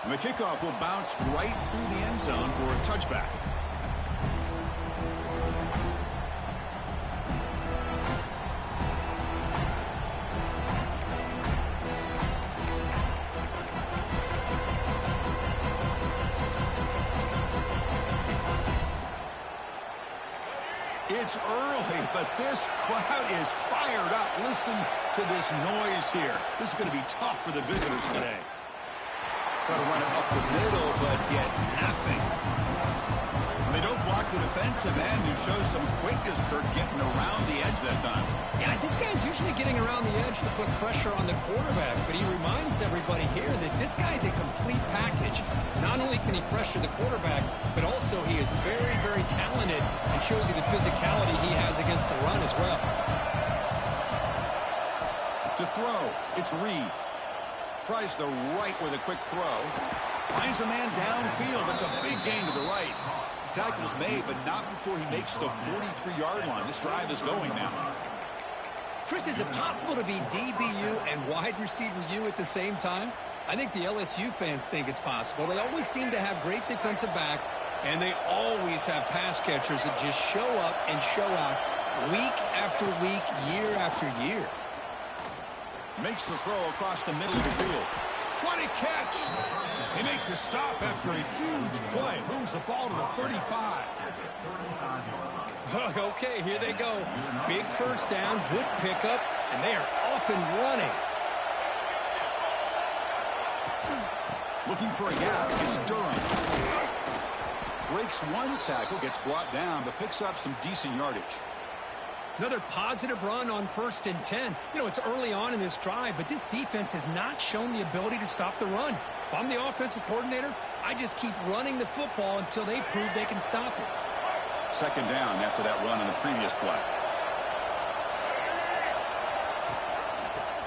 And the kickoff will bounce right through the end zone for a touchback. It's early, but this crowd is fired up. Listen to this noise here. This is going to be tough for the visitors today. Try to run it up the middle, but get nothing. They don't block the defensive end, who shows some quickness, Kurt, getting around the edge that time. Yeah, this guy's usually getting around the edge to put pressure on the quarterback, but he reminds everybody here that this guy's a complete package. Not only can he pressure the quarterback, but also he is very, very talented and shows you the physicality he has against the run as well. To throw, it's Reed. Tries the right with a quick throw. Finds a man downfield. That's a big gain to the right. Tackle's made, but not before he makes the 43-yard line. This drive is going now. Chris, is it possible to be DBU and wide receiver U at the same time? I think the LSU fans think it's possible. They always seem to have great defensive backs, and they always have pass catchers that just show up and show out week after week, year after year. Makes the throw across the middle of the field. What a catch! They make the stop after a huge play. Moves the ball to the 35. Okay, here they go. Big first down, good pickup, and they are off and running. Looking for a gap. It's Durham. Breaks one tackle, gets brought down, but picks up some decent yardage. Another positive run on 1st and 10. You know, it's early on in this drive, but this defense has not shown the ability to stop the run. If I'm the offensive coordinator, I just keep running the football until they prove they can stop it. Second down after that run on the previous play.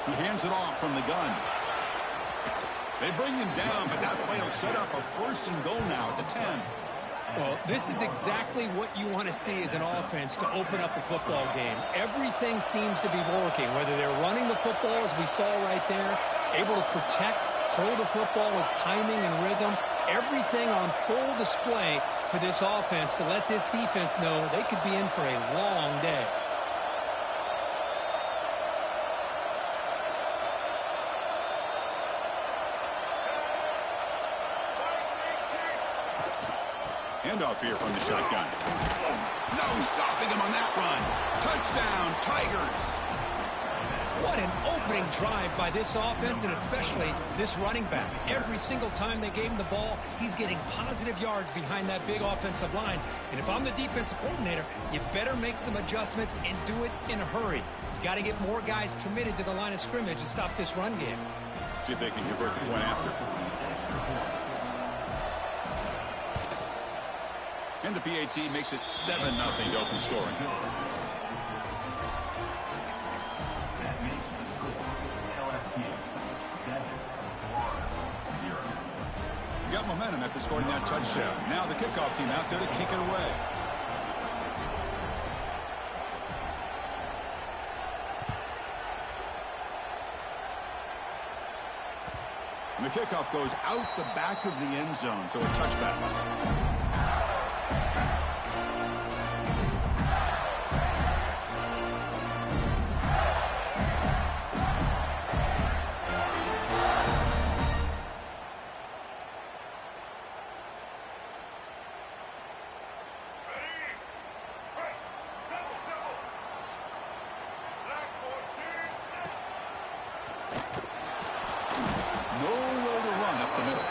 He hands it off from the gun. They bring him down, but that play will set up a 1st and goal now at the 10. Well, this is exactly what you want to see as an offense to open up a football game. Everything seems to be working, whether they're running the football, as we saw right there, able to protect, throw the football with timing and rhythm, everything on full display for this offense to let this defense know they could be in for a long day. Handoff here from the shotgun. No stopping him on that run. Touchdown, Tigers. What an opening drive by this offense, and especially this running back. Every single time they gave him the ball, he's getting positive yards behind that big offensive line. And if I'm the defensive coordinator, you better make some adjustments and do it in a hurry. You got to get more guys committed to the line of scrimmage to stop this run game. See if they can convert the point after. And the PAT makes it 7-0 to open scoring. Got momentum after scoring that touchdown. Now the kickoff team out there to kick it away. And the kickoff goes out the back of the end zone, so a touchback. Nowhere to run up the middle.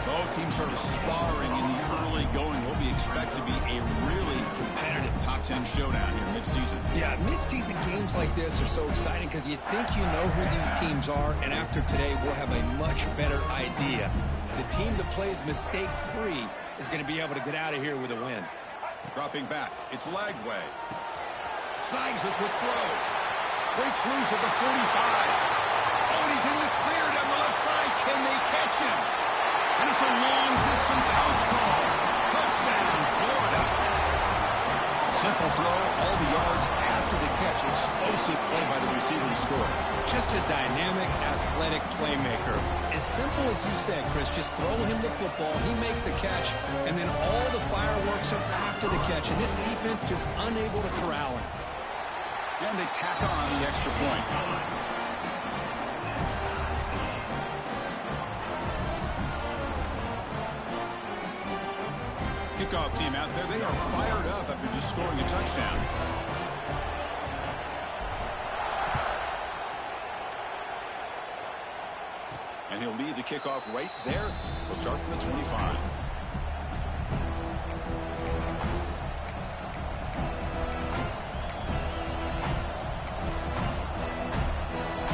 Both teams sort of sparring in the early going. What we expect to be a really competitive top 10 showdown here mid-season. Yeah, mid-season games like this are so exciting because you think you know who these teams are, and after today we'll have a much better idea. The team that plays mistake-free is going to be able to get out of here with a win. Dropping back, it's Lagway. Snags the quick throw. Breaks loose at the 45. Oh, and he's in the clear down the left side. Can they catch him? And it's a long-distance house call. Touchdown, Florida. Simple throw, all the yards after the catch. Explosive play by the receiver. receiver to score. Just a dynamic, athletic playmaker. As simple as you said, Chris, just throw him the football, he makes a catch, and then all the fireworks are after the catch. And this defense just unable to corral him. And they tack on the extra point. Kickoff team out there. They are fired up after just scoring a touchdown. And he'll lead the kickoff right there. We'll start from the 25.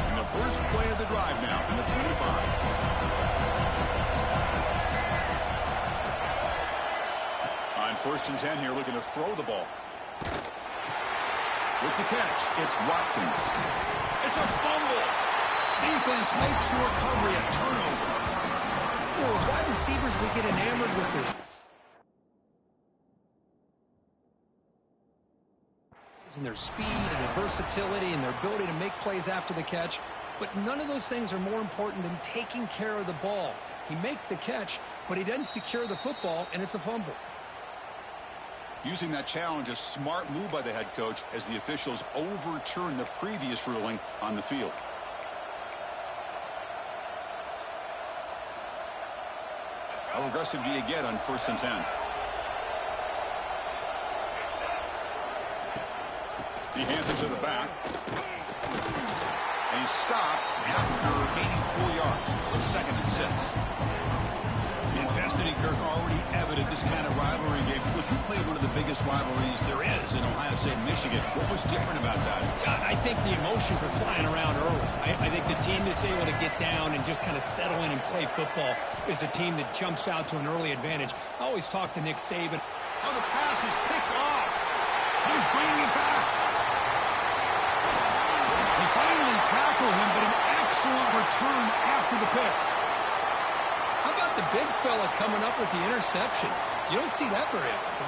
And the first play of the drive now from the 25. On 1st and 10 here, looking to throw the ball. With the catch, it's Watkins. It's a fumble. Defense makes the recovery a turnover. You know, as wide receivers, we get enamored with their and their speed and their versatility and their ability to make plays after the catch. But none of those things are more important than taking care of the ball. He makes the catch, but he doesn't secure the football, and it's a fumble. Using that challenge, a smart move by the head coach as the officials overturn the previous ruling on the field. How aggressive do you get on 1st and 10? He hands it to the back. And he's stopped after gaining 4 yards. So 2nd and 6. The intensity, Kirk, already evident this kind of rivalry game. Look, you played one of the biggest rivalries there is in Ohio State and Michigan. What was different about that? I think the emotions were flying around early. I think the team that's able to get down and just kind of settle in and play football is a team that jumps out to an early advantage. I always talk to Nick Saban. Oh, the pass is picked off. He's bringing it back. They finally tackle him, but an excellent return after the pick. How about the big fella coming up with the interception? You don't see that very often.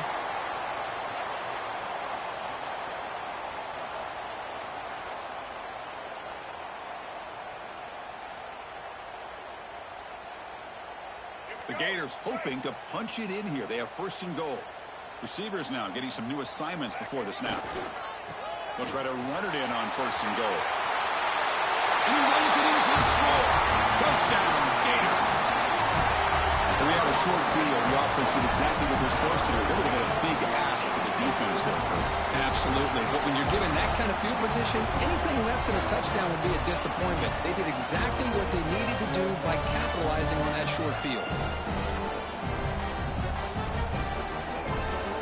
The Gators hoping to punch it in here. They have 1st and goal. Receivers now getting some new assignments before the snap. They'll try to run it in on 1st and goal. And he runs it in for the score. Touchdown, Gators. And we had a short field. The offense did exactly what they're supposed to do. That would have been a big ask for the defense there. Absolutely. But when you're given that kind of field position, anything less than a touchdown would be a disappointment. They did exactly what they needed to do by capitalizing on that short field.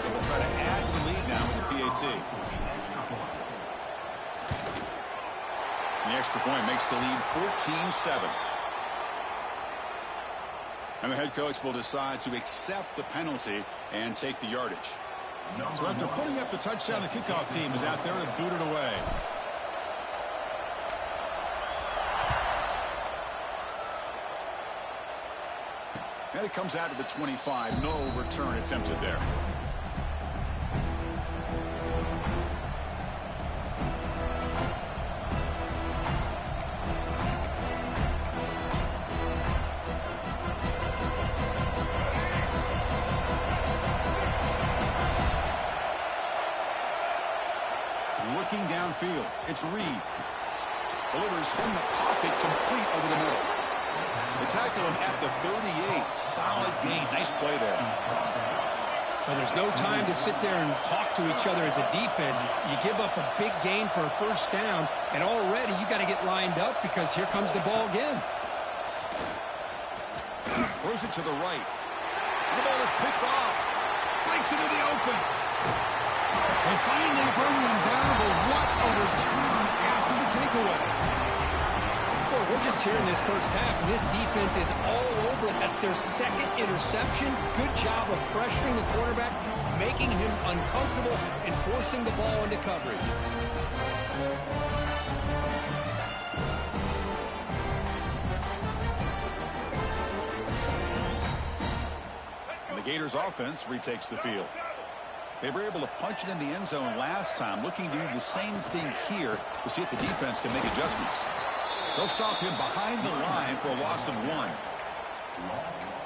They will try to add to the lead now with the PAT. The extra point makes the lead 14-7. And the head coach will decide to accept the penalty and take the yardage. So after putting up the touchdown, the kickoff team is out there to boot it away. And it comes out to the 25. No return attempted there. Looking downfield, it's Reed. Delivers from the pocket, complete over the middle. They tackle him at the 38. Solid gain. Nice play there. Well, there's no time to sit there and talk to each other as a defense. You give up a big gain for a 1st down, and already you got to get lined up because here comes the ball again. Throws it to the right. The ball is picked off. Breaks into the open. They finally bring him down, but what a return after the takeaway. Boy, we're just here in this first half, and this defense is all over it. That's their 2nd interception. Good job of pressuring the quarterback, making him uncomfortable, and forcing the ball into coverage. And the Gators offense retakes the field. They were able to punch it in the end zone last time, looking to do the same thing here to see if the defense can make adjustments. They'll stop him behind the line for a loss of 1.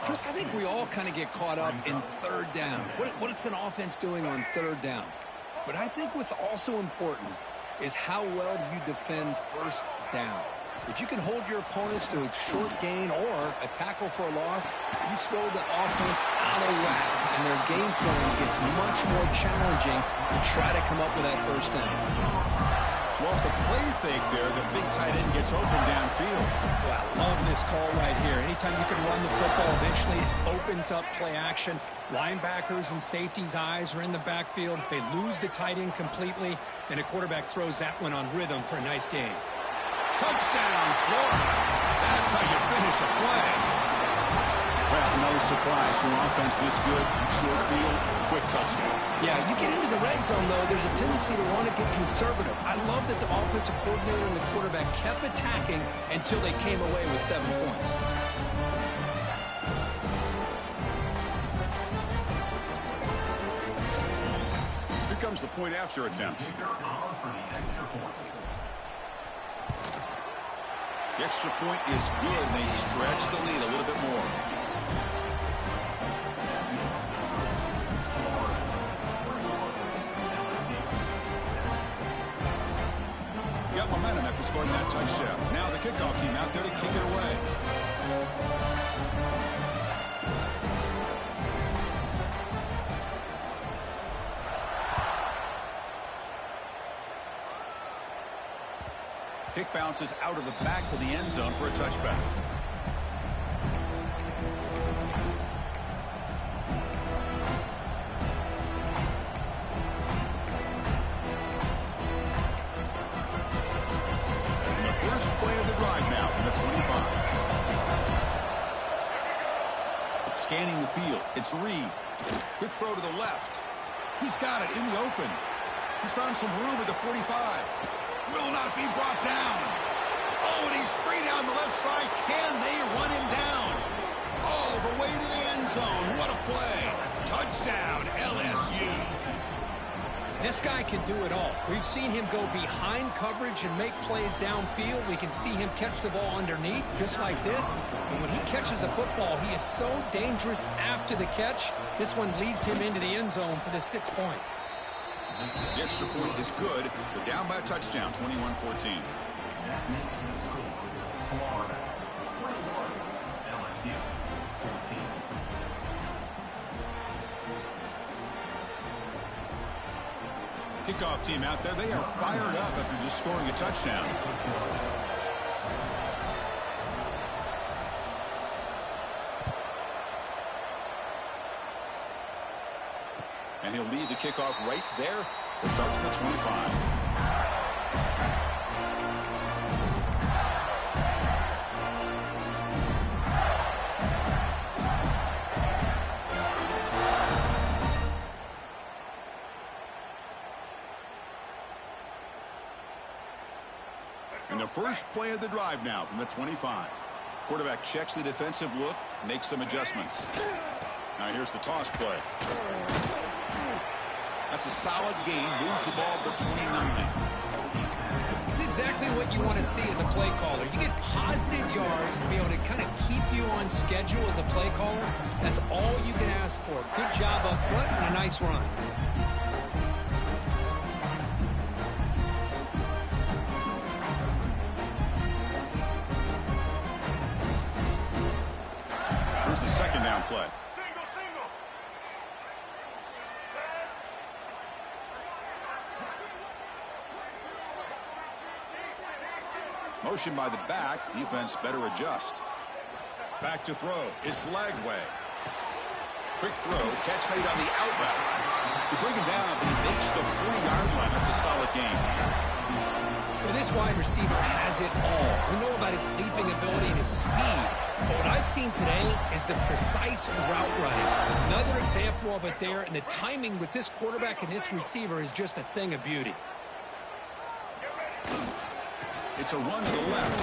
Chris, I think we all kind of get caught up in third down. What's an offense doing on third down? But I think what's also important is how well do you defend first down. If you can hold your opponents to a short gain or a tackle for a loss, you throw the offense out of whack, and their game plan gets much more challenging to try to come up with that first down. So off the play fake there, the big tight end gets open downfield. Well, I love this call right here. Anytime you can run the football, eventually it opens up play action. Linebackers and safeties' eyes are in the backfield. They lose the tight end completely, and a quarterback throws that one on rhythm for a nice gain. Touchdown, Florida. That's how you finish a play. Well, no surprise for an offense this good. Short field, quick touchdown. Yeah, you get into the red zone, though, there's a tendency to want to get conservative. I love that the offensive coordinator and the quarterback kept attacking until they came away with 7 points. Here comes the point after attempt. The extra point is good, and they stretch the lead a little bit more. Got momentum after scoring that touchdown. Now the kickoff team out there to kick it away. Kick bounces out of the back to the end zone for a touchback. And the first play of the drive now from the 25. Scanning the field. It's Reed. Quick throw to the left. He's got it in the open. He's found some room at the 45. Will not be brought down. Oh, and he's free down the left side. Can they run him down? All the way to the end zone. What a play. Touchdown, LSU. This guy can do it all. We've seen him go behind coverage and make plays downfield. We can see him catch the ball underneath, just like this. And when he catches a football, he is so dangerous after the catch. This one leads him into the end zone for the 6 points. The extra point is good. They're down by a touchdown, 21-14. Kickoff team out there. They are fired up after just scoring a touchdown. And he'll lead the kickoff right there to start from the 25. And the first play of the drive now from the 25. Quarterback checks the defensive look, makes some adjustments. Now here's the toss play. That's a solid gain, moves the ball to the 29. It's exactly what you want to see as a play caller. You get positive yards to be able to kind of keep you on schedule as a play caller. That's all you can ask for. Good job up front and a nice run. Here's the second down play. Motion by the back. Defense better adjust. Back to throw. It's Lagway. Quick throw. Catch made on the out route. They bring him down, but he makes the 40-yard line. That's a solid game. Well, this wide receiver has it all. We know about his leaping ability and his speed. But what I've seen today is the precise route running. Another example of it there, and the timing with this quarterback and this receiver is just a thing of beauty. It's a run to the left.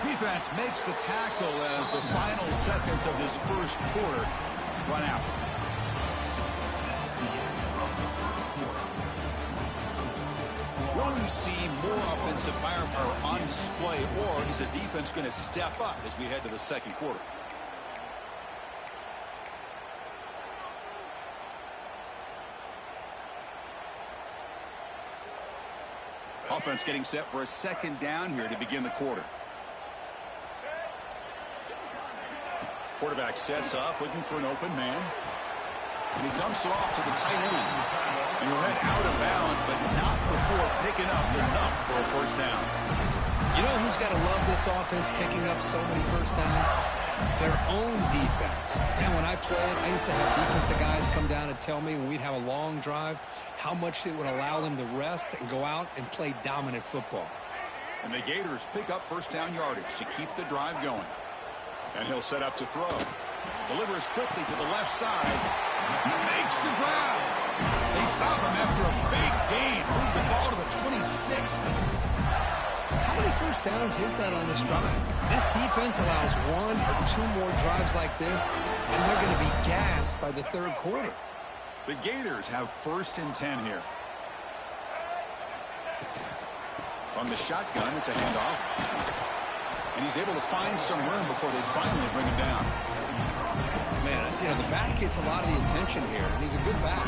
Defense makes the tackle as the final seconds of this first quarter run out. we see more offensive firepower on display, or is the defense going to step up as we head to the second quarter? Offense getting set for a second down here to begin the quarter. Quarterback sets up, looking for an open man. And he dumps it off to the tight end. And he'll head out of bounds, but not before picking up enough for a first down. You know who's got to love this offense picking up so many first downs? Their own defense. And when I played, I used to have defensive guys come down and tell me when we'd have a long drive how much it would allow them to rest and go out and play dominant football. And the Gators pick up first down yardage to keep the drive going. And he'll set up to throw. Delivers quickly to the left side. He makes the grab. They stop him after a big gain. Move the ball to the 26. How many first downs is that on this drive? This defense allows one or two more drives like this, and they're going to be gassed by the third quarter. The Gators have 1st and 10 here. On the shotgun, it's a handoff. And he's able to find some room before they finally bring him down. Man, you know, the back gets a lot of the attention here, and he's a good back.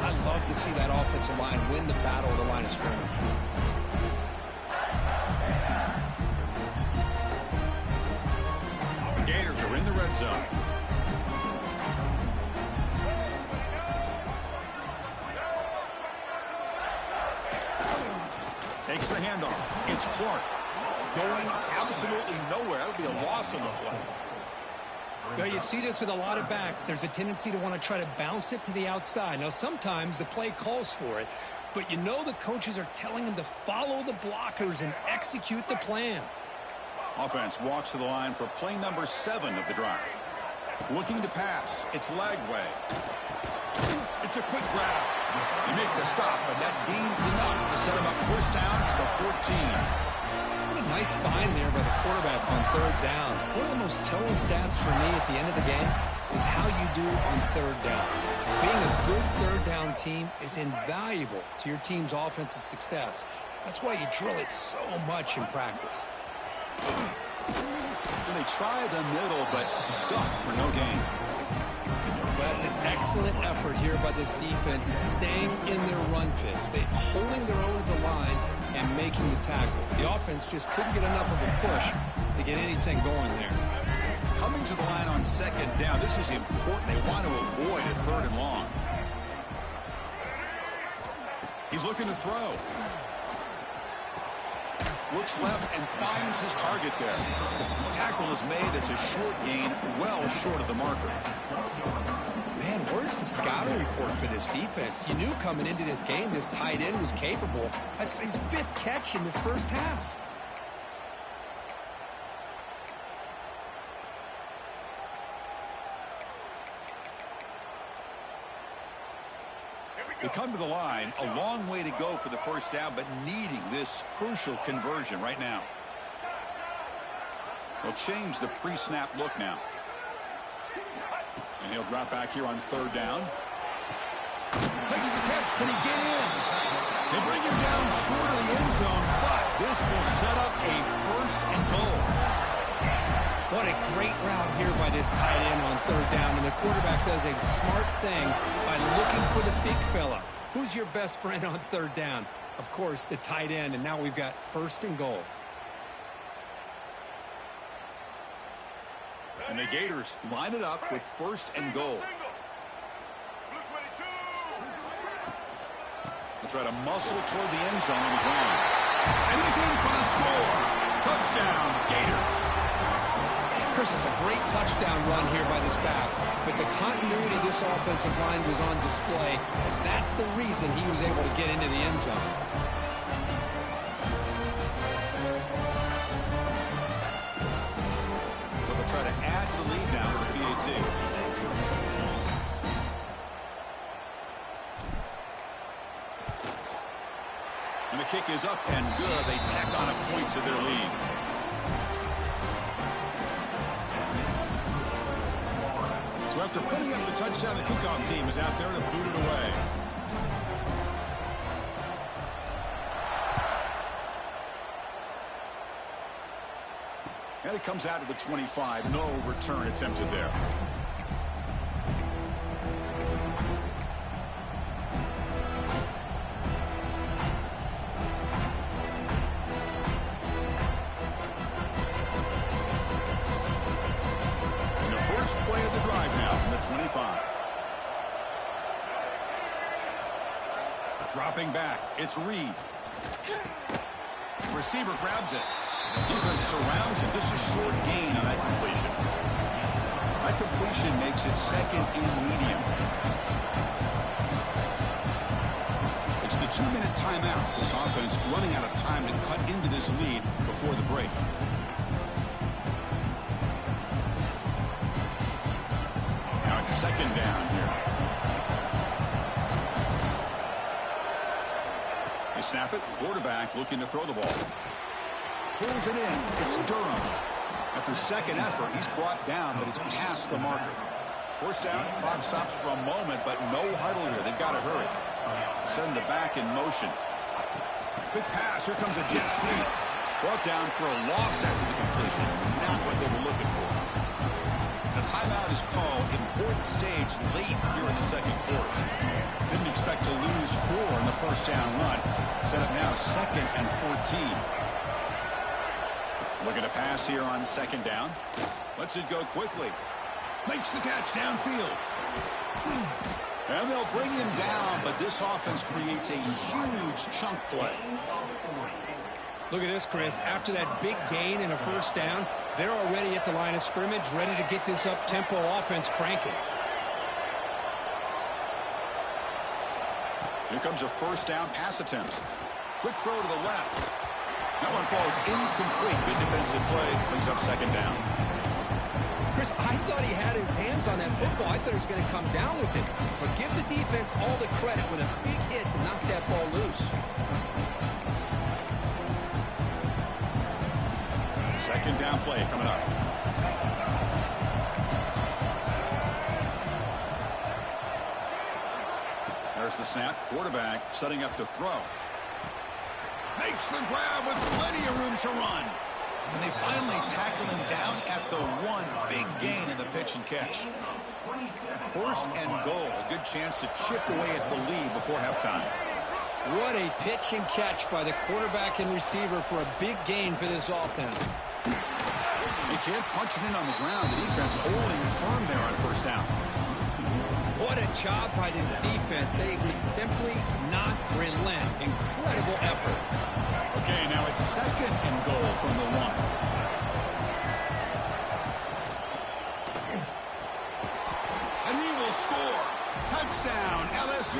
I love to see that offensive line win the battle at the line of scrimmage. The Gators are in the red zone. Takes the handoff. It's Clark. Going absolutely nowhere. That'll be a loss on the play. Now, you see this with a lot of backs. There's a tendency to want to try to bounce it to the outside. Now, sometimes the play calls for it, but you know the coaches are telling them to follow the blockers and execute the plan. Offense walks to the line for play number 7 of the drive. Looking to pass. It's Lagway. It's a quick grab. They make the stop, but that gains enough to set him up first down at the 14. What a nice find there by the quarterback on third down. One of the most telling stats for me at the end of the game is how you do on third down. Being a good third down team is invaluable to your team's offensive success. That's why you drill it so much in practice. And they try the middle, but stuck for no gain. Well, that's an excellent effort here by this defense, staying in their run fits. They're holding their own at the line and making the tackle. The offense just couldn't get enough of a push to get anything going there. Coming to the line on second down, this is important. They want to avoid a 3rd and long. He's looking to throw. Looks left and finds his target there. Tackle is made. It's a short gain, well short of the marker. Man, where's the scouting report for this defense? You knew coming into this game this tight end was capable. That's his 5th catch in this first half. They come to the line, a long way to go for the first down, but needing this crucial conversion right now. They'll change the pre-snap look now. And he'll drop back here on third down. Makes the catch. Can he get in? They bring him down short of the end zone, but this will set up a 1st and goal. What a great route here by this tight end on third down, and the quarterback does a smart thing by looking for the big fella. Who's your best friend on third down? Of course, the tight end, and now we've got 1st and goal. And the Gators line it up with 1st and goal. They'll try to muscle toward the end zone on the ground. And he's in for the score. Touchdown, Gators. Chris, it's a great touchdown run here by this back, but the continuity of this offensive line was on display. That's the reason he was able to get into the end zone. So they'll try to add to the lead now with the PAT. And the kick is up and good. They tack on a point to their lead. So after putting up the touchdown, the kickoff team is out there to boot it away. And it comes out to the 25. No return attempted there. And the first play of the drive now from the 25. Dropping back, it's Reed. Receiver grabs it. The defense surrounds him. Just a short gain on that completion. That completion makes it second and medium. It's the 2-minute timeout. This offense running out of time to cut into this lead before the break. Now it's second down here. They snap it. Quarterback looking to throw the ball. Pulls it in. It's Durham. After second effort, he's brought down, but it's past the marker. First down, clock stops for a moment, but no huddle here. They've got to hurry. Send the back in motion. Quick pass. Here comes a jet sweep. Brought down for a loss after the completion. Not what they were looking for. The timeout is called. Important stage late here in the second quarter. Didn't expect to lose 4 in the first down run. Set up now second and 14. Looking to pass here on second down. Lets it go quickly. Makes the catch downfield. And they'll bring him down, but this offense creates a huge chunk play. Look at this, Chris. After that big gain and a first down, they're already at the line of scrimmage, ready to get this up-tempo offense cranking. Here comes a first down pass attempt. Quick throw to the left. That one falls incomplete. Good defensive play. Brings up second down. Chris, I thought he had his hands on that football. I thought he was going to come down with it. But give the defense all the credit with a big hit to knock that ball loose. Second down play coming up. There's the snap. Quarterback setting up to throw. Makes the grab with plenty of room to run. And they finally tackle him down at the 1. Big gain in the pitch and catch. First and goal. A good chance to chip away at the lead before halftime. What a pitch and catch by the quarterback and receiver for a big gain for this offense. They can't punch it in on the ground. The defense holding firm there on first down. What a job by this defense. They would simply not relent. Incredible effort. Okay, now it's second and goal from the 1. And he will score. Touchdown, LSU.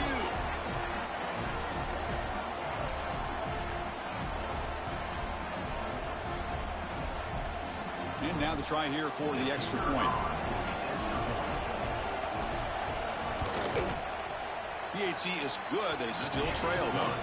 And now the try here for the extra point. PHC is good. They still trail, though.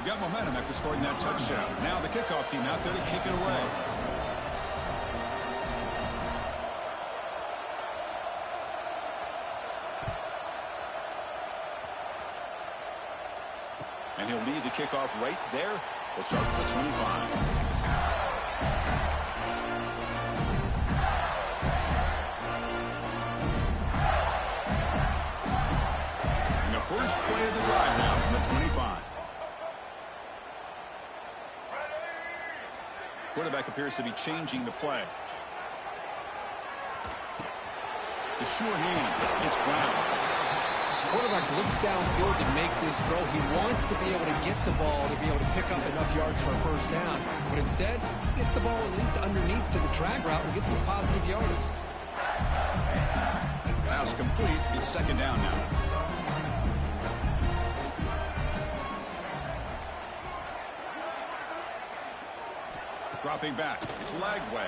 Got momentum after scoring that touchdown. Now the kickoff team out there to kick it away. And he'll lead the kickoff right there. We'll start with the 25. And the first play of the drive now from the 25. Quarterback appears to be changing the play. The sure hand. It's Brown. Quarterback looks downfield to make this throw. He wants to be able to get the ball to be able to pick up enough yards for a first down. But instead, he gets the ball at least underneath to the drag route and gets some positive yardage. Pass complete. It's second down now. Dropping back. It's Lagway.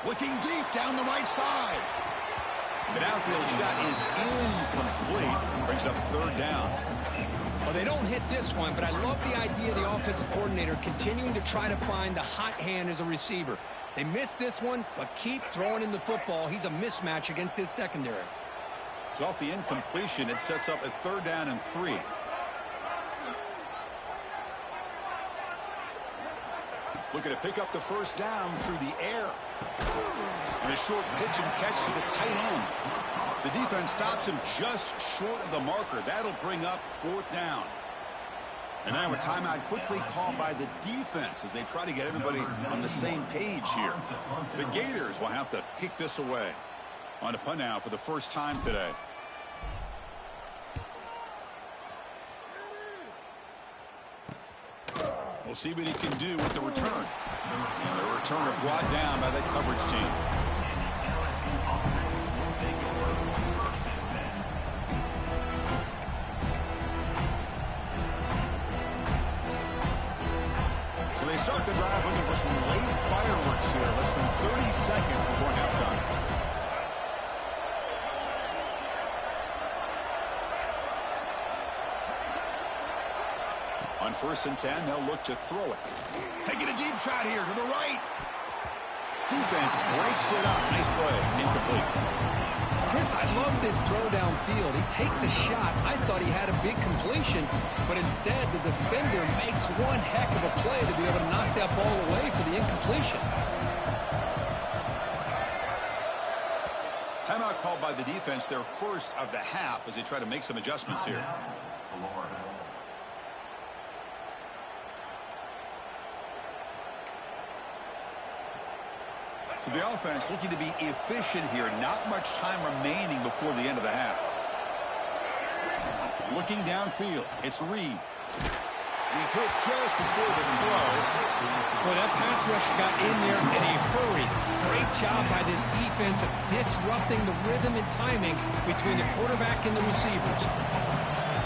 Looking deep down the right side. The downfield shot is incomplete. Brings up third down. Well, they don't hit this one, but I love the idea of the offensive coordinator continuing to try to find the hot hand as a receiver. They missed this one, but keep throwing in the football. He's a mismatch against his secondary. So off the incompletion, it sets up a 3rd down and 3. Looking to pick up the 1st down through the air. And a short pitch and catch to the tight end. The defense stops him just short of the marker. That'll bring up 4th down. And now a timeout quickly called by the defense as they try to get everybody on the same page here. The Gators will have to kick this away. On to punt now for the first time today. We'll see what he can do with the return. And the returner brought down by that coverage team. So they start the drive looking for some late fireworks here. Less than 30 seconds before halftime. On 1st and 10, they'll look to throw it. Taking a deep shot here to the right. Defense breaks it up. Nice play. Incomplete. Chris, I love this throw downfield. He takes a shot. I thought he had a big completion, but instead the defender makes one heck of a play to be able to knock that ball away for the incompletion. Timeout called by the defense, their first of the half, as they try to make some adjustments here. So the offense looking to be efficient here. Not much time remaining before the end of the half. Looking downfield, it's Reed. He's hit just before the throw. Boy, that pass rush got in there in a hurry. Great job by this defense of disrupting the rhythm and timing between the quarterback and the receivers.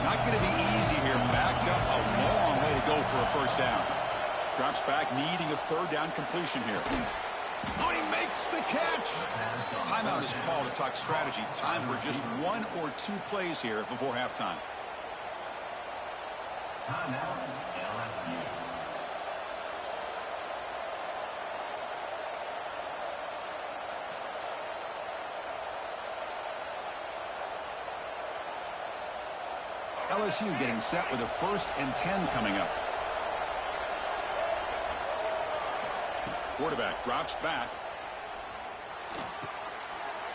Not going to be easy here. Backed up a long way to go for a 1st down. Drops back, needing a 3rd down completion here. Oh, he makes the catch. Timeout is called to talk strategy. Time for just 1 or 2 plays here before halftime. Timeout, LSU. LSU getting set with a 1st and 10 coming up. Quarterback drops back.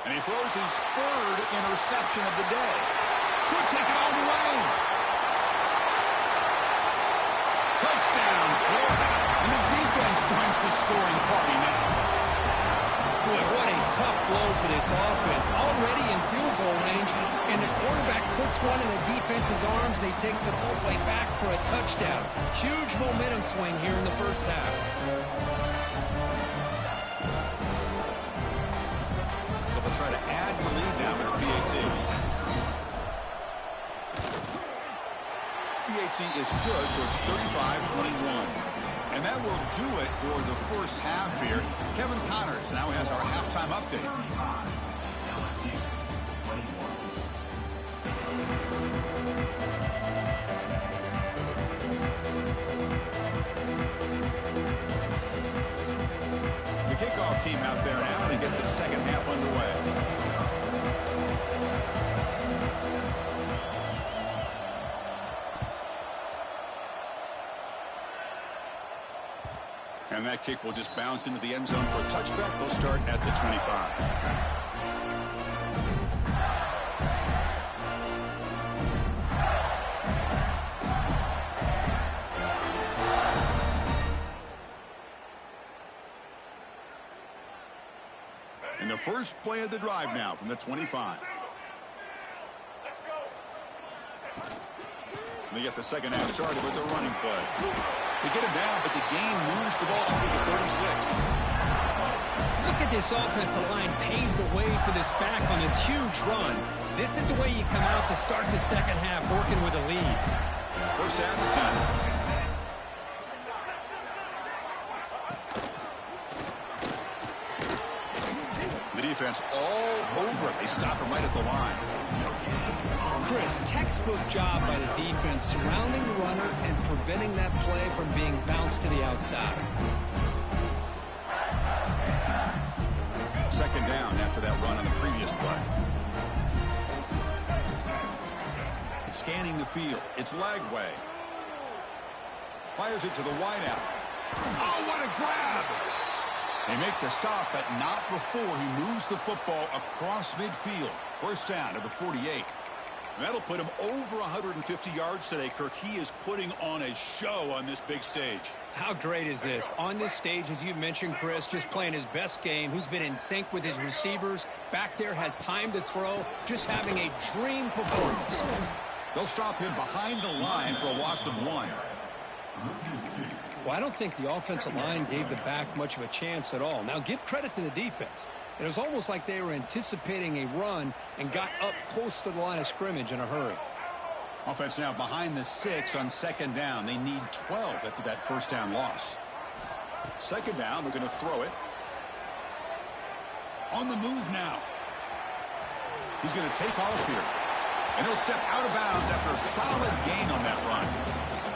And he throws his 3rd interception of the day. Could take it all the way. Touchdown, Florida. And the defense joins the scoring party now. Boy, what a tough blow for this offense. Already in field goal range, and the quarterback puts one in the defense's arms, and he takes it all the way back for a touchdown. Huge momentum swing here in the 1st half. Try to add the lead now at PAT. PAT is good, so it's 35-21. And that will do it for the 1st half here. Kevin Connors now has our halftime update. The kickoff team out there now to get the 2nd half underway. And that kick will just bounce into the end zone for a touchback. They'll start at the 25. And the first play of the drive now from the 25. They get the 2nd half started with a running play. They get him down, but the game moves the ball under the 36. Look at this offensive line paved the way for this back on this huge run. This is the way you come out to start the 2nd half, working with a lead. 1st down and 10. The defense all over it. They stop him right at the line. Chris, textbook job by the defense surrounding the runner and preventing that play from being bounced to the outside. Second down after that run on the previous play. Scanning the field. It's Lagway. Fires it to the wideout. Oh, what a grab! They make the stop, but not before he moves the football across midfield. First down to the 48. That'll put him over 150 yards today, Kirk. He is putting on a show on this big stage. How great is this? On this stage, as you mentioned, Chris, just playing his best game. He's been in sync with his receivers. Back there, has time to throw. Just having a dream performance. They'll stop him behind the line for a loss of 1. Well, I don't think the offensive line gave the back much of a chance at all. Now, give credit to the defense. It was almost like they were anticipating a run and got up close to the line of scrimmage in a hurry. Offense now behind the 6 on second down. They need 12 after that first down loss. Second down, they're going to throw it. On the move now. He's going to take off here. And he'll step out of bounds after a solid gain on that run.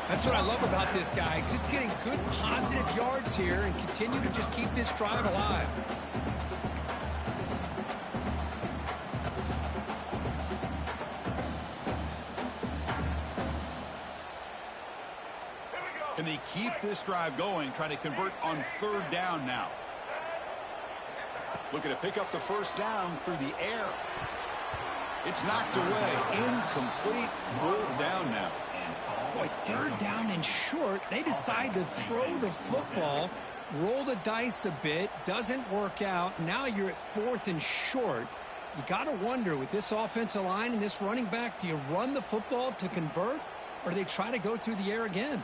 That's what I love about this guy. Just getting good positive yards here and continue to just keep this drive alive. Can they keep this drive going, trying to convert on third down now? Looking to pick up the first down through the air. It's knocked away. Incomplete. Fourth down now. Boy, third down and short. They decide to throw the football, roll the dice a bit, doesn't work out. Now you're at fourth and short. You got to wonder, with this offensive line and this running back, do you run the football to convert, or do they try to go through the air again?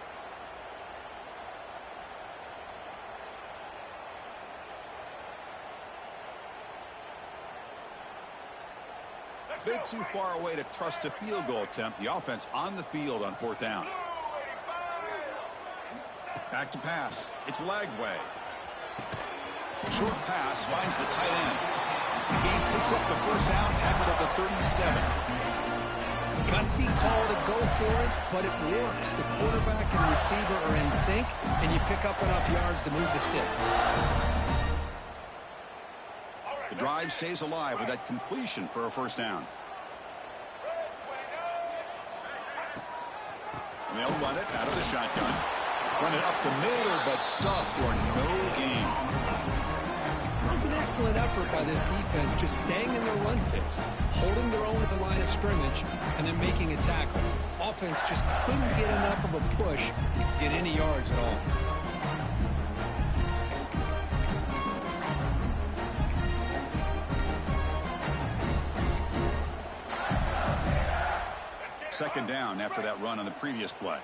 Bit too far away to trust a field goal attempt. The offense on the field on fourth down. Back to pass. It's Lagway. Short pass finds the tight end. The game picks up the first down, tackled at the 37. Gutsy call to go for it, but it works. The quarterback and receiver are in sync, and you pick up enough yards to move the sticks. The drive stays alive with that completion for a first down. And they'll run it out of the shotgun. Run it up the middle, but stuffed for no gain. It was an excellent effort by this defense, just staying in their run fits, holding their own at the line of scrimmage, and then making a tackle. Offense just couldn't get enough of a push to get any yards at all. Second down after that run on the previous play.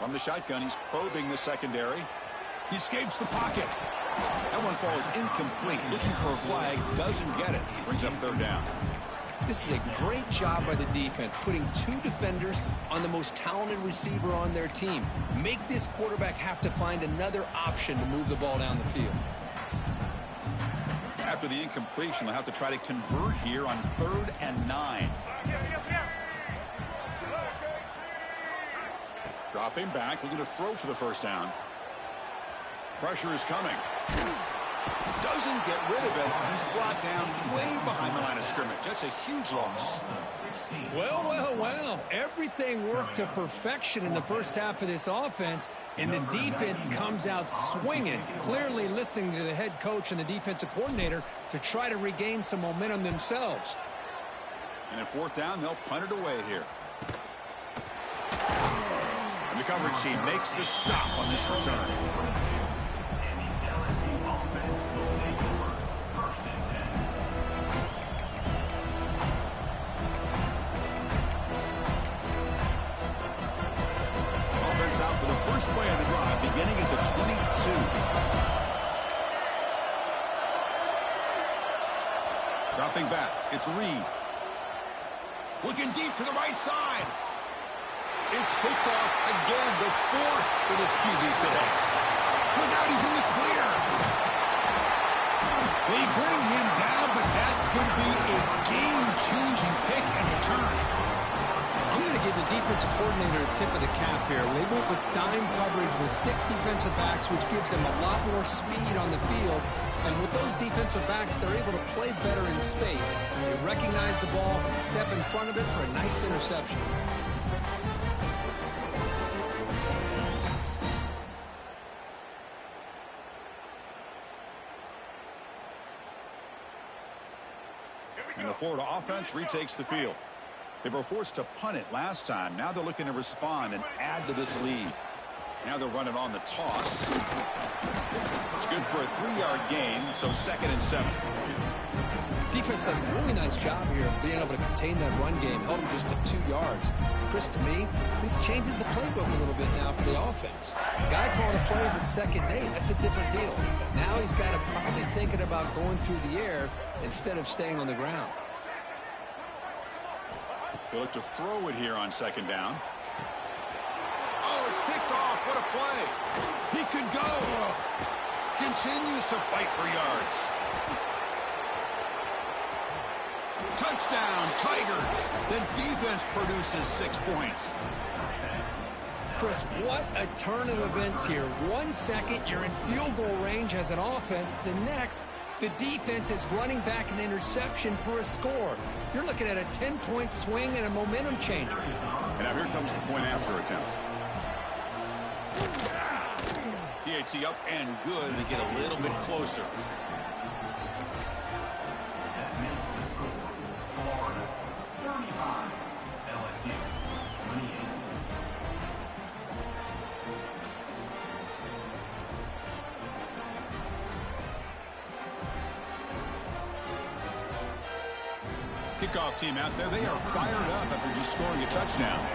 From the shotgun, he's probing the secondary. He escapes the pocket. That one falls incomplete. Looking for a flag, doesn't get it. Brings up third down. This is a great job by the defense, putting two defenders on the most talented receiver on their team. Make this quarterback have to find another option to move the ball down the field. After the incompletion, they'll have to try to convert here on 3rd and 9. Dropping back, looking to throw for the first down. Pressure is coming. Doesn't get rid of it. He's brought down way behind the line of scrimmage. That's a huge loss. Well, well, well. Everything worked to perfection in the first half of this offense, and the defense comes out swinging, clearly listening to the head coach and the defensive coordinator to try to regain some momentum themselves. And at fourth down, they'll punt it away here. And the coverage team makes the stop on this return. Out for the first play of the drive, beginning at the 22. Dropping back, it's Reed. Looking deep to the right side. It's picked off again, the 4th for this QB today. Look out, he's in the clear. They bring him down, but that could be a game-changing pick in return. I'm going to give the defensive coordinator a tip of the cap here. They went with dime coverage with 6 defensive backs, which gives them a lot more speed on the field. And with those defensive backs, they're able to play better in space. They recognize the ball, step in front of it for a nice interception. And the Florida offense retakes the field. They were forced to punt it last time. Now they're looking to respond and add to this lead. Now they're running on the toss. It's good for a 3-yard gain, so 2nd and 7. Defense does a really nice job here of being able to contain that run game, held them just to 2 yards. Chris, to me, this changes the playbook a little bit now for the offense. The guy calling the plays at 2nd and 8, that's a different deal. Now he's got to probably thinking about going through the air instead of staying on the ground. They look to throw it here on 2nd down. Oh, it's picked off. What a play. He could go. Continues to fight for yards. Touchdown, Tigers. The defense produces 6 points. Chris, what a turn of events here. 1 second, you're in field goal range as an offense. The next, the defense is running back an interception for a score. You're looking at a 10-point swing and a momentum changer. And now here comes the point after attempt. PAT up and good. They get a little bit closer. That makes the score Florida 35, LSU 28. Kickoff team out there. They are fired up after just scoring a touchdown.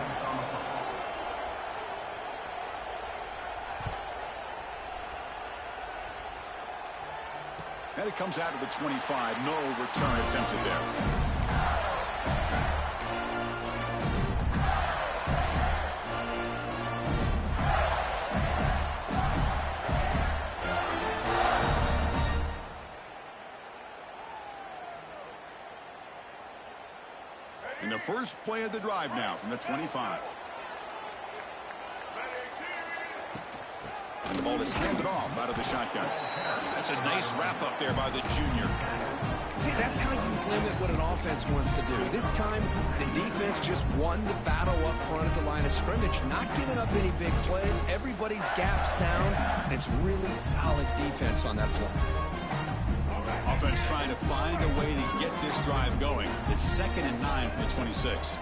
And it comes out of the 25. No return attempted there. In the first play of the drive now from the 25. And the ball is handed off out of the shotgun. That's a nice wrap up there by the junior. See, that's how you limit what an offense wants to do. This time, the defense just won the battle up front at the line of scrimmage, not giving up any big plays. Everybody's gap sound, and it's really solid defense on that play. Offense trying to find a way to get this drive going. It's 2nd and 9 from the 26.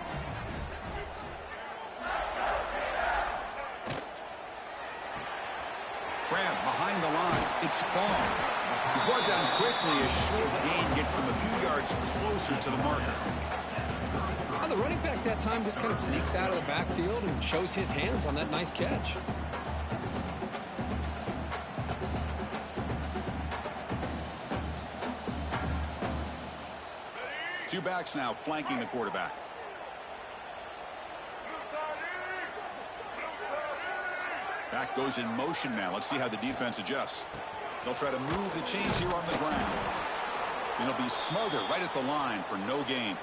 Grab behind the line. It's Ball. He's brought down quickly. A short gain gets them a few yards closer to the marker. Well, the running back that time just kind of sneaks out of the backfield and shows his hands on that nice catch. Two backs now flanking the quarterback. Back goes in motion now. Let's see how the defense adjusts. They'll try to move the chains here on the ground. And it'll be smothered right at the line for no gain.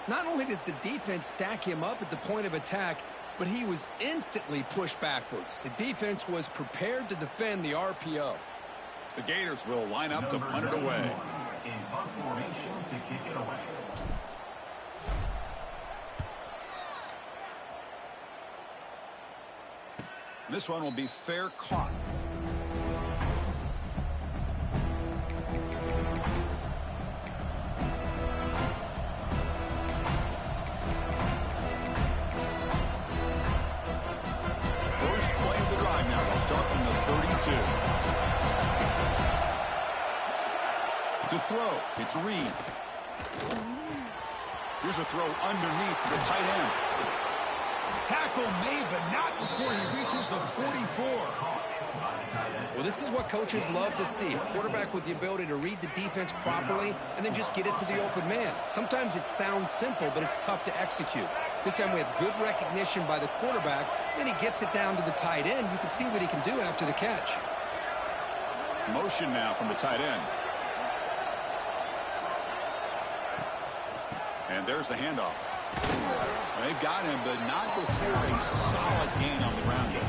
Not only does the defense stack him up at the point of attack, but he was instantly pushed backwards. The defense was prepared to defend the RPO. The Gators will line up to punt it away. In punt formation to kick it away. This one will be fair caught. First play of the drive now. They'll start from the 32. To throw, it's Reed. Here's a throw underneath to the tight end. Tackle made, but not before he reaches the 44. Well, this is what coaches love to see. A quarterback with the ability to read the defense properly and then just get it to the open man. Sometimes it sounds simple, but it's tough to execute. This time we have good recognition by the quarterback. Then he gets it down to the tight end. You can see what he can do after the catch. Motion now from the tight end. And there's the handoff. They've got him, but not before a solid gain on the ground game.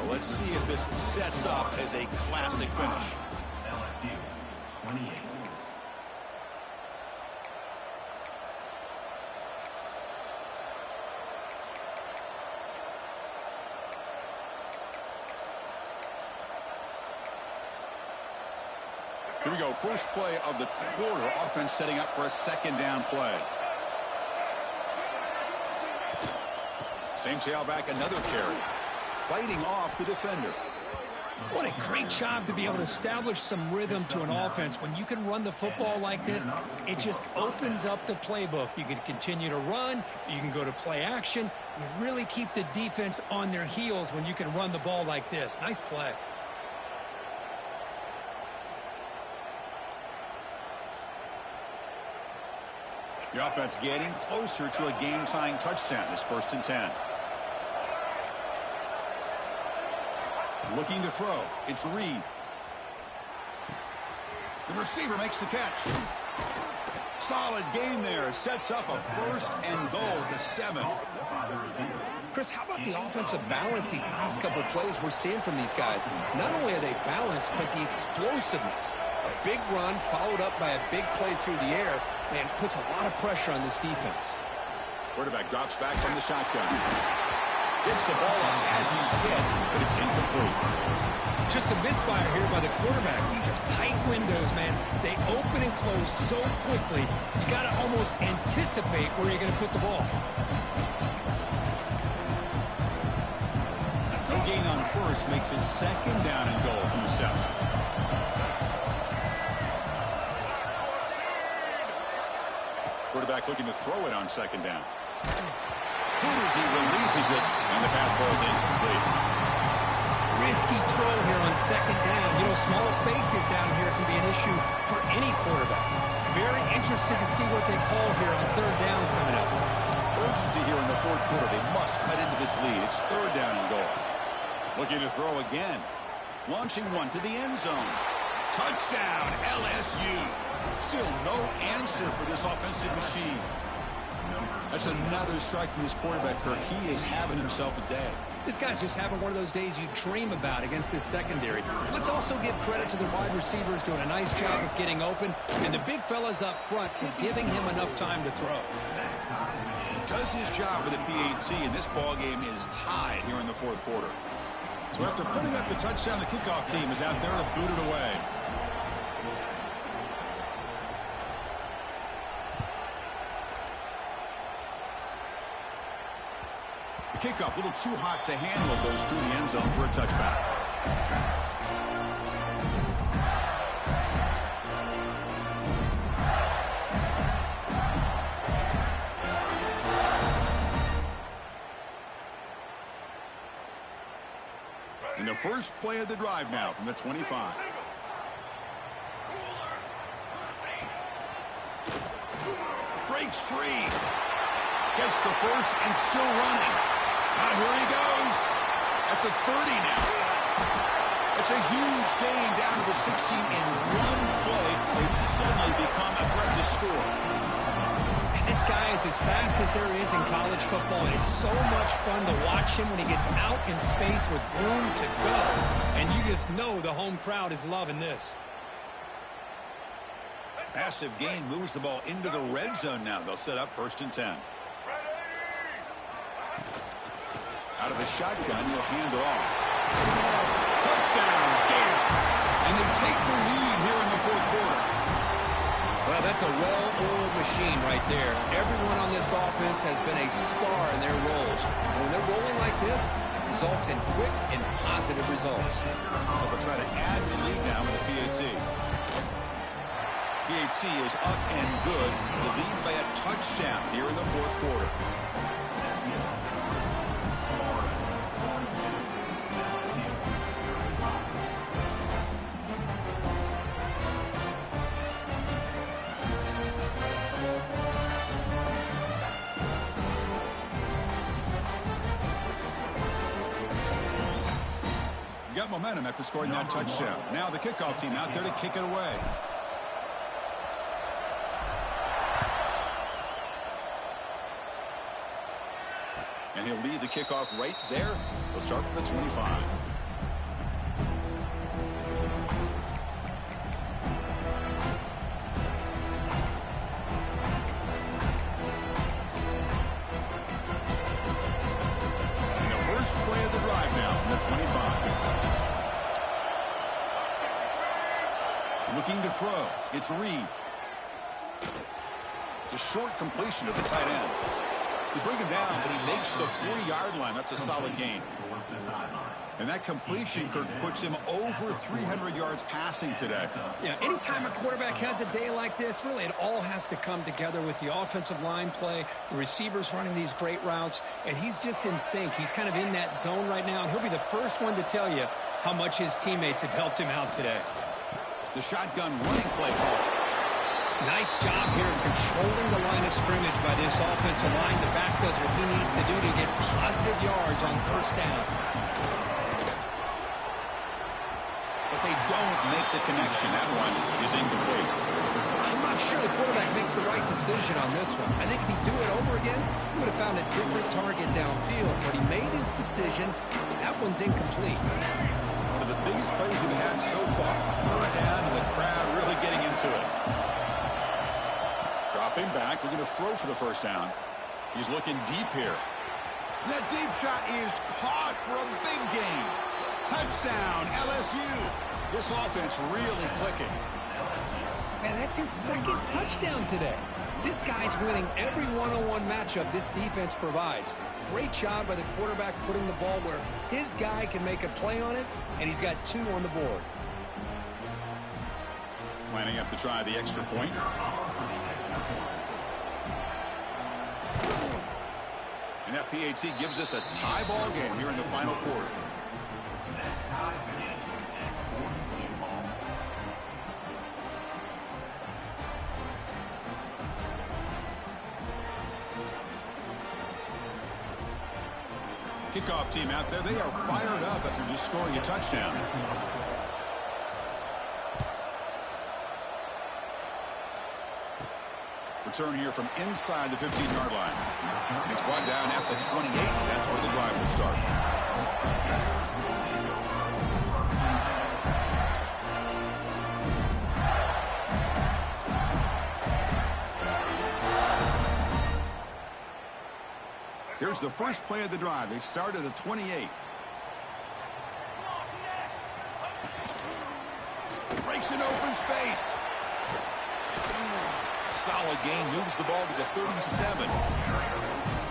Let's see if this sets up as a classic finish. LSU 28. Here we go. First play of the quarter. Offense setting up for a second down play. Same tailback, another carry. Fighting off the defender. What a great job to be able to establish some rhythm to an offense. When you can run the football like this, it just opens up the playbook. You can continue to run. You can go to play action. You really keep the defense on their heels when you can run the ball like this. Nice play. The offense getting closer to a game-tying touchdown. It's 1st and 10. Looking to throw. It's Reed. The receiver makes the catch. Solid gain there. Sets up a 1st and goal at the 7. Chris, how about the offensive balance these last couple plays we're seeing from these guys? Not only are they balanced, but the explosiveness. A big run followed up by a big play through the air, man, puts a lot of pressure on this defense. Quarterback drops back from the shotgun. Gets the ball up as he's hit, but it's incomplete. Just a misfire here by the quarterback. These are tight windows, man. They open and close so quickly, you got to almost anticipate where you're going to put the ball. No gain on first makes it 2nd down and goal from the 7. Quarterback looking to throw it on 2nd down. He releases it, and the pass ball is incomplete. Risky throw here on 2nd down. You know, small spaces down here can be an issue for any quarterback. Very interested to see what they call here on 3rd down coming up. Urgency here in the 4th quarter. They must cut into this lead. It's 3rd down and goal. Looking to throw again. Launching one to the end zone. Touchdown, LSU. Still no answer for this offensive machine. That's another strike from this quarterback, Kirk. He is having himself a day. This guy's just having one of those days you dream about against this secondary. Let's also give credit to the wide receivers doing a nice job of getting open, and the big fellas up front for giving him enough time to throw. He does his job with the PAT, and this ball game is tied here in the 4th quarter. So after putting up the touchdown, the kickoff team is out there to boot it away. Kickoff, a little too hot to handle, goes through the end zone for a touchback. In the first play of the drive now from the 25. Breaks free. Gets the first and still running. Now here he goes at the 30 now. It's a huge gain down to the 16 in one play. They've suddenly become a threat to score. And this guy is as fast as there is in college football, and it's so much fun to watch him when he gets out in space with room to go. And you just know the home crowd is loving this. Massive gain moves the ball into the red zone now. They'll set up 1st and 10. Out of the shotgun, he'll hand it off. Touchdown, Gators. And they take the lead here in the 4th quarter. Well, that's a well-oiled machine right there. Everyone on this offense has been a star in their roles. And when they're rolling like this, it results in quick and positive results. They'll try to add the lead now with the PAT. PAT is up and good. The lead by a touchdown here in the 4th quarter. got momentum after scoring that touchdown. Now the kickoff team out there to kick it away. And he'll lead the kickoff right there. He'll start from the 25. And the first play of the drive now from the 25. Looking to throw. It's Reed. It's a short completion to the tight end. They bring him down, but he makes the 40-yard line. That's a solid gain. And that completion, Kirk, puts him over 300 yards passing today. Yeah, anytime a quarterback has a day like this, really it all has to come together with the offensive line play, the receivers running these great routes, and he's just in sync. He's kind of in that zone right now, and he'll be the first one to tell you how much his teammates have helped him out today. The shotgun running play call. Nice job here of controlling the line of scrimmage by this offensive line. The back does what he needs to do to get positive yards on first down. But they don't make the connection. That one is incomplete. I'm not sure the quarterback makes the right decision on this one. I think if he'd do it over again, he would have found a different target downfield. But he made his decision. That one's incomplete. One of the biggest plays we've had so far. Third down, and the crowd really getting into it. Dropping back, we're going to throw for the first down. He's looking deep here. That deep shot is caught for a big gain. Touchdown, LSU. This offense really clicking. Man, that's his second touchdown today. This guy's winning every one-on-one matchup this defense provides. Great job by the quarterback putting the ball where his guy can make a play on it, and he's got 2 on the board. Lining up to try the extra point. And that PAT gives us a tie ball game here in the final quarter. Kickoff team out there, they are fired up after just scoring a touchdown. Return here from inside the 15-yard line. It's brought down at the 28. That's where the drive will start. Here's the first play of the drive. They start at the 28. Breaks an open space. Solid gain, moves the ball to the 37.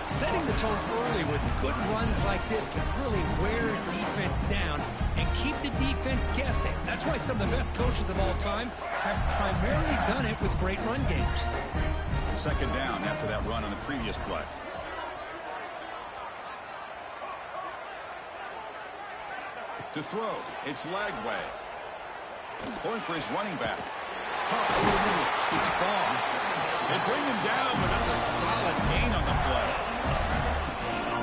Setting the tone early with good runs like this can really wear defense down and keep the defense guessing. That's why some of the best coaches of all time have primarily done it with great run games. Second down after that run on the previous play. To throw, it's Lagway. Going for his running back. It's Ball. They bring him down, but that's a solid gain on the play.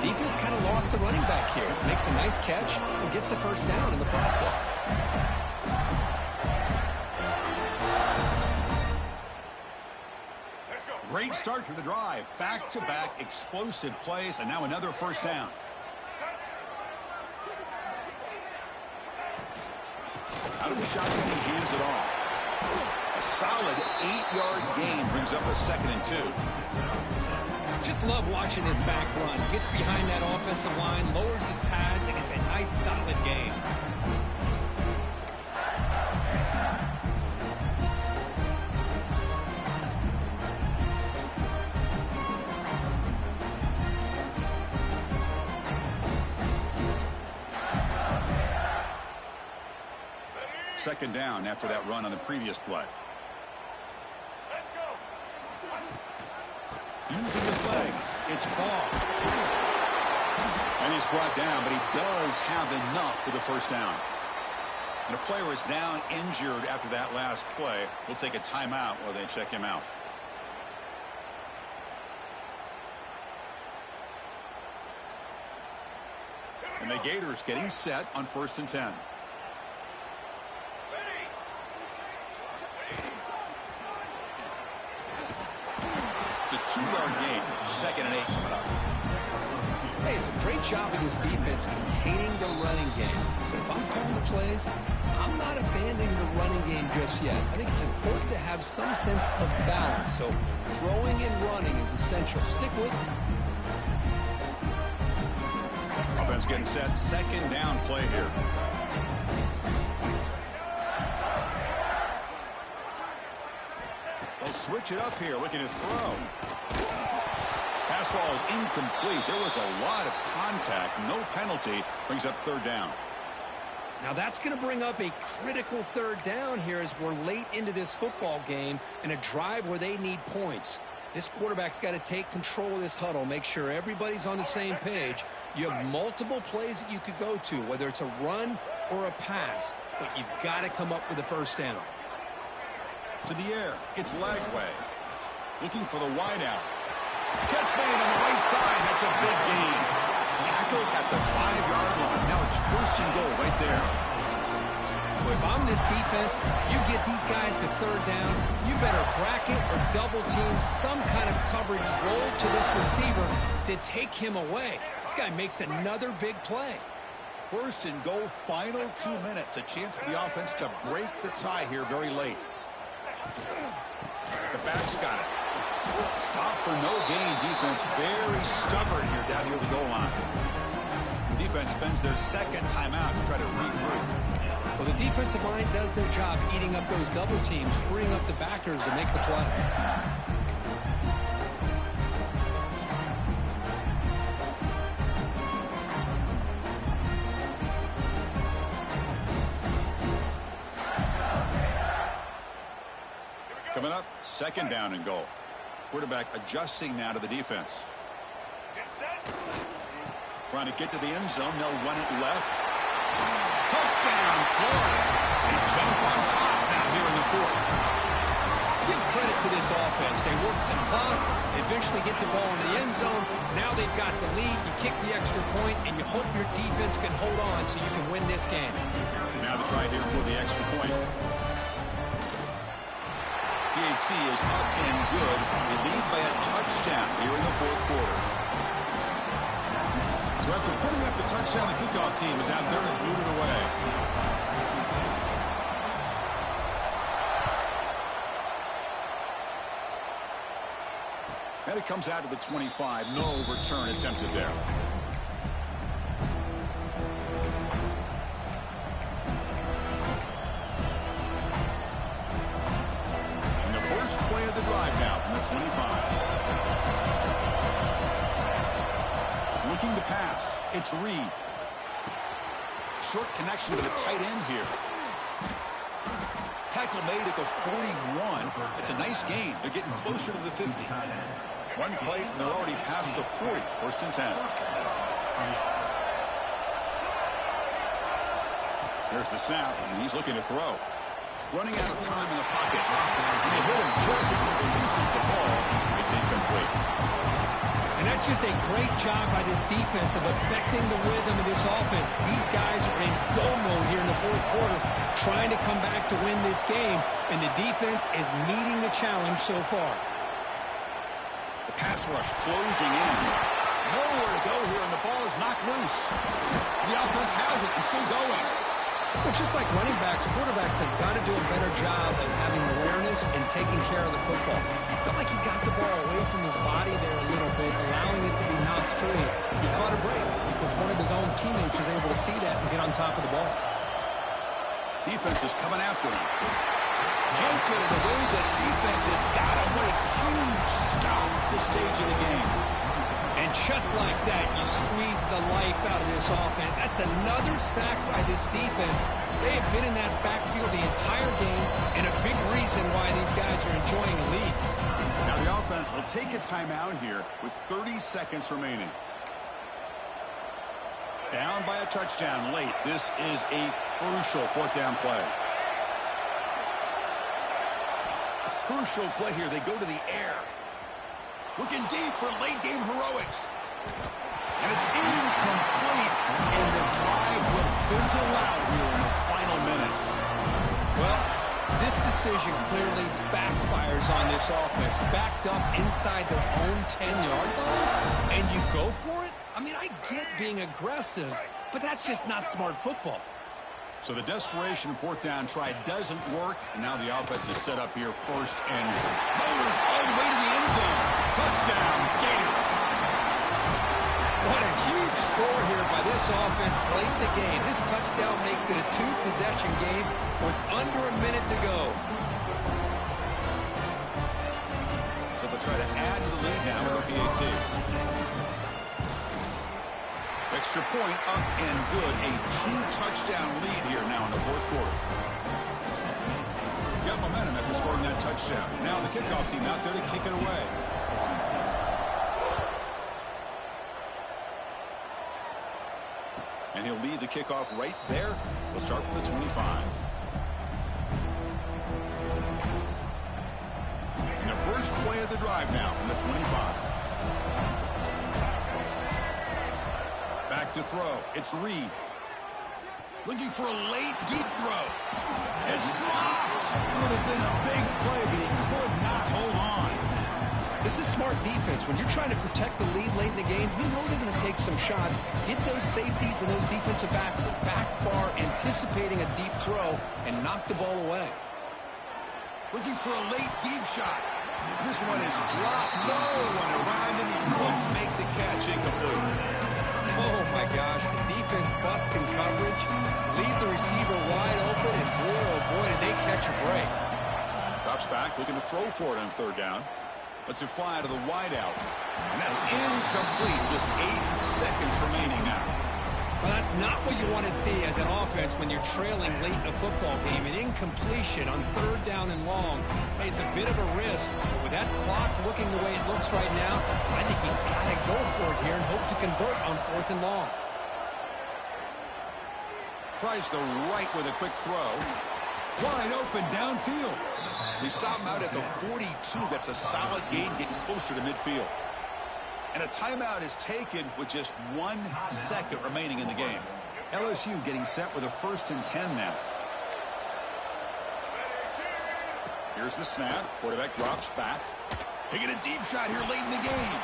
Defense kind of lost a running back here. Makes a nice catch and gets the first down in the process. Great start for the drive. Back-to-back explosive plays, and now another first down. Out of the shotgun, he hands it off. A solid 8-yard gain brings up a 2nd and 2. Just love watching this back run. Gets behind that offensive line, lowers his pads, and it's a nice solid gain. Second down after that run on the previous play. Using his legs, it's Ball. And he's brought down, but he does have enough for the first down. And a player is down injured after that last play. We'll take a timeout while they check him out. And the Gators getting set on 1st and 10. 2-yard gain. 2nd and 8 coming up. Hey, it's a great job of this defense containing the running game. But if I'm calling the plays, I'm not abandoning the running game just yet. I think it's important to have some sense of balance. So throwing and running is essential. Stick with it. Offense getting set. 2nd down play here. They'll switch it up here, looking to throw. Pass ball is incomplete. There was a lot of contact. No penalty. Brings up 3rd down. Now that's going to bring up a critical 3rd down here as we're late into this football game and a drive where they need points. This quarterback's got to take control of this huddle, make sure everybody's on the same page. You have multiple plays that you could go to, whether it's a run or a pass, but you've got to come up with a 1st down. To the air. It's Lagway. Looking for the wideout. Catch made on the right side. That's a big gain. Tackled at the 5-yard line. Now it's 1st and goal right there. Well, if I'm this defense, you get these guys to 3rd down, you better bracket or double team some kind of coverage roll to this receiver to take him away. This guy makes another big play. 1st and goal, final 2 minutes. A chance for the offense to break the tie here very late. The back's got it. Stop for no gain. Defense very stubborn here down near the goal line. Defense spends their 2nd timeout to try to regroup. Well, the defensive line does their job eating up those double teams, freeing up the backers to make the play. Coming up, 2nd down and goal. Quarterback adjusting now to the defense. Trying to get to the end zone. They'll run it left. Touchdown, Florida. They jump on top now here in the 4th. Give credit to this offense. They work some clock, they eventually get the ball in the end zone. Now they've got the lead. You kick the extra point, and you hope your defense can hold on so you can win this game. Now the try here for the extra point. PAT is up and good. They lead by a touchdown here in the 4th quarter. So after putting up the touchdown, the kickoff team is out there and booted away. And it comes out to the 25. No return attempted there. Play of the drive now from the 25. Looking to pass. It's Reed. Short connection to the tight end here. Tackle made at the 41. It's a nice gain. They're getting closer to the 50. One play and they're already past the 40. 1st and 10. There's the snap, and he's looking to throw. Running out of time in the pocket. And they hit him just as he releases the ball. It's incomplete. And that's just a great job by this defense of affecting the rhythm of this offense. These guys are in go mode here in the 4th quarter, trying to come back to win this game. And the defense is meeting the challenge so far. The pass rush closing in. Nowhere to go here, and the ball is knocked loose. The offense has it and still going. Well, just like running backs, quarterbacks have got to do a better job of having awareness and taking care of the football. I felt like he got the ball away from his body there a little bit, allowing it to be knocked free. He caught a break because one of his own teammates was able to see that and get on top of the ball. Defense is coming after him. Can't get it away. The defense has got him. What a huge stop at this stage of the game. And just like that, you squeeze the life out of this offense. That's another sack by this defense. They have been in that backfield the entire game, and a big reason why these guys are enjoying the lead. Now the offense will take a timeout here with 30 seconds remaining. Down by a touchdown late. This is a crucial 4th down play. Crucial play here. They go to the air. Looking deep for late-game heroics. And it's incomplete, and the drive will fizzle out here in the final minutes. Well, This decision clearly backfires on this offense. Backed up inside their own 10-yard line, and you go for it? I mean, I get being aggressive, but that's just not smart football. So the desperation fourth down try doesn't work, and now the offense is set up here first and motors all the way to the end zone. Touchdown, Gators. What a huge score here by this offense late in the game. This touchdown makes it a two-possession game with under a minute to go. So they'll try to add to the lead now with a PAT. Extra point up and good. A two-touchdown lead here now in the fourth quarter. Got momentum after scoring that touchdown. Now the kickoff team out there to kick it away. And he'll lead the kickoff right there. We'll start from the 25. And the first play of the drive now from the 25. Back to throw. It's Reed. Looking for a late, deep throw. It's dropped. Would have been a big play, but he could not hold on. This is smart defense. When you're trying to protect the lead late in the game, you know they're going to take some shots. Get those safeties and those defensive backs back far, anticipating a deep throw, and knock the ball away. Looking for a late, deep shot. This one is dropped. No one around him. He couldn't make the catch. Incomplete. Oh, my gosh. The defense busting coverage. Leave the receiver wide open, and boy, oh, boy, did they catch a break. Drops back, looking to throw for it on third down. Lets it fly to the wideout. And that's incomplete. Just 8 seconds remaining now. Well, that's not what you want to see as an offense when you're trailing late in a football game. An incompletion on third down and long. Hey, it's a bit of a risk. But with that clock looking the way it looks right now, I think you got to go for it here and hope to convert on fourth and long. Tries the right with a quick throw. Wide open downfield. They stop him out at the 42. That's a solid gain, getting closer to midfield. And a timeout is taken with just 1 second remaining in the game. LSU getting set with a 1st and 10 now. Here's the snap. Quarterback drops back. Taking a deep shot here late in the game.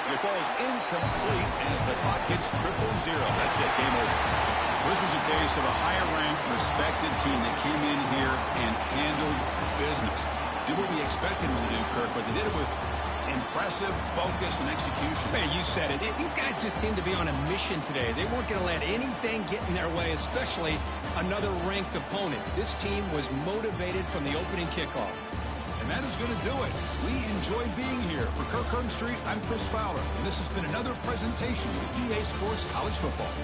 And it falls incomplete as the clock hits 0-0. That's it. Game over. This was a case of a higher-ranked, respected team that came in here and handled business. Did what we expected them to do, Kirk, but they did it with impressive focus and execution. Hey, you said it. These guys just seem to be on a mission today. They weren't going to let anything get in their way, especially another ranked opponent. This team was motivated from the opening kickoff. And that is going to do it. We enjoyed being here. For Kirk Herbstreit, I'm Chris Fowler, and this has been another presentation of EA Sports College Football.